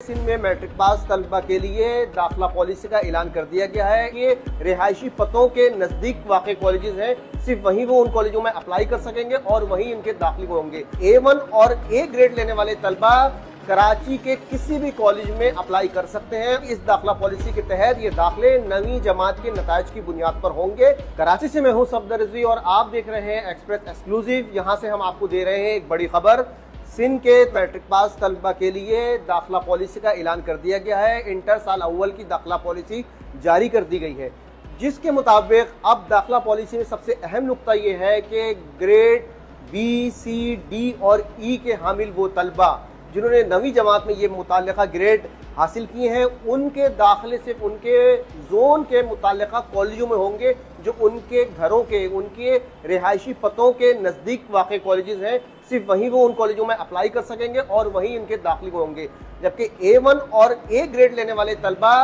सिंध में matric pass तलबा के लिए दाखिला पॉलिसी का ऐलान कर दिया गया है कि रिहायशी पतों के नजदीक वाक़े कॉलेजेस हैं, सिर्फ वहीं वो उन कॉलेजों में अप्लाई कर सकेंगे और वहीं इनके दाखिले होंगे। A1 और A ग्रेड लेने वाले तलबा कराची के किसी भी कॉलेज में अप्लाई कर सकते हैं। इस दाखिला पॉलिसी के तहत ये दाखिले नवी जमात के नताइज की बुनियाद पर होंगे। कराची से मैं हूं सफदर रिजवी और आप देख रहे हैं एक्सप्रेस एक्सक्लूसिव। यहां से हम आपको दे रहे हैं एक बड़ी खबर। सिंध के मैट्रिक पास तलबा के लिए दाखिला पॉलिसी का ऐलान कर दिया गया है। इंटर साल अव्वल की दाखिला पॉलिसी जारी कर दी गई है, जिसके मुताबिक अब दाखिला पॉलिसी में सबसे अहम नुक्ता ये है कि ग्रेड B, C, D और E के हामिल वो तलबा जिन्होंने नवी जमात में ये मुताल्लिका ग्रेड हासिल किए हैं, उनके दाखिले सिर्फ उनके जोन के मुताल्लिका कॉलेजों में होंगे जो उनके घरों के, उनके रिहायशी पतों के नज़दीक वाक़े कॉलेजेस हैं। सिर्फ वहीं वो उन कॉलेजों में अप्लाई कर सकेंगे और वहीं इनके दाखिले होंगे। जबकि A1 और A ग्रेड लेने वाले तलबा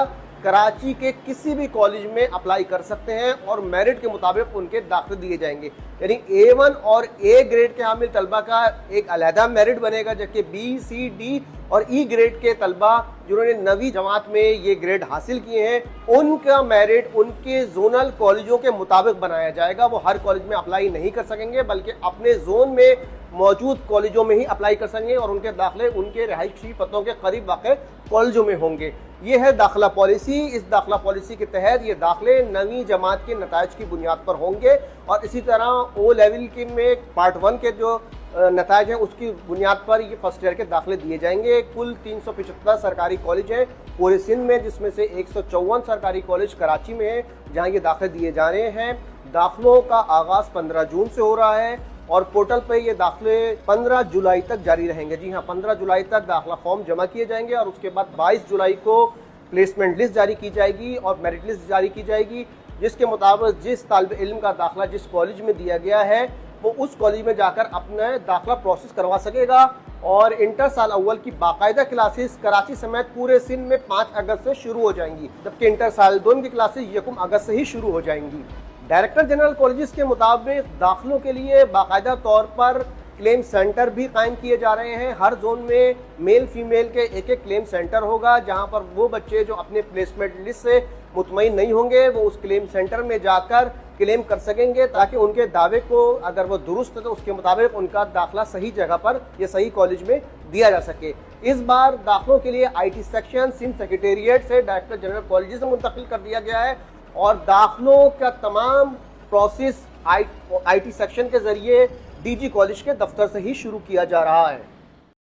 कराची के किसी भी कॉलेज में अप्लाई कर सकते हैं और मेरिट के मुताबिक उनके दाखिले दिए जाएंगे। यानी A1 और A ग्रेड के हामिल तलबा का एक अलहदा मेरिट बनेगा, जबकि B, C, D और E ग्रेड के तलबा जिन्होंने नवी जमात में ये ग्रेड हासिल किए हैं, उनका मेरिट उनके जोनल कॉलेजों के मुताबिक बनाया जाएगा। वो हर कॉलेज में अप्लाई नहीं कर सकेंगे, बल्कि अपने जोन में मौजूद कॉलेजों में ही अप्लाई कर सकेंगे और उनके दाखिले उनके रिहायशी पतों के करीब वाक़े कॉलेजों में होंगे। ये है दाखिला पॉलिसी। इस दाखिला पॉलिसी के तहत ये दाखिले नवी जमात के नताइज की बुनियाद पर होंगे और इसी तरह O लेवल के में पार्ट 1 के जो नताइज हैं उसकी बुनियाद पर ये फर्स्ट ईयर के दाखिले दिए जाएंगे। कुल 375 सरकारी कॉलेज हैं पूरे सिंध में, जिसमें से 154 सरकारी कॉलेज कराची में है जहाँ ये दाखिले दिए जा रहे हैं। दाखिलों का आगाज़ 15 जून से हो रहा है और पोर्टल पे ये दाखिले 15 जुलाई तक जारी रहेंगे। जी हाँ, 15 जुलाई तक दाखिला फॉर्म जमा किए जाएंगे और उसके बाद 22 जुलाई को प्लेसमेंट लिस्ट जारी की जाएगी और मेरिट लिस्ट जारी की जाएगी, जिसके मुताबिक जिस तालिब इल्म का दाखिला जिस कॉलेज में दिया गया है वो उस कॉलेज में जाकर अपना दाखिला प्रोसेस करवा सकेगा। और इंटर साल अव्वल की बाकायदा क्लासेस कराची समेत पूरे सिंध में 5 अगस्त से शुरू हो जाएंगी, जबकि इंटर साल 2 की क्लासेस 1 अगस्त से ही शुरू हो जाएंगी। डायरेक्टर जनरल कॉलेजेस के मुताबिक दाखिलों के लिए बाकायदा तौर पर क्लेम सेंटर भी कायम किए जा रहे हैं। हर जोन में मेल फीमेल के एक क्लेम सेंटर होगा, जहां पर वो बच्चे जो अपने प्लेसमेंट लिस्ट से मुतमईन नहीं होंगे वो उस क्लेम सेंटर में जाकर क्लेम कर सकेंगे, ताकि उनके दावे को अगर वो दुरुस्त है तो उसके मुताबिक उनका दाखिला सही जगह पर या सही कॉलेज में दिया जा सके। इस बार दाखिलों के लिए IT सेक्शन सिंध सेक्रेटेरिएट से डायरेक्टर जनरल कॉलेजेस में मुंतकिल कर दिया गया है और दाखिलों का तमाम प्रोसेस IT सेक्शन के जरिए DG कॉलेज के दफ्तर से ही शुरू किया जा रहा है।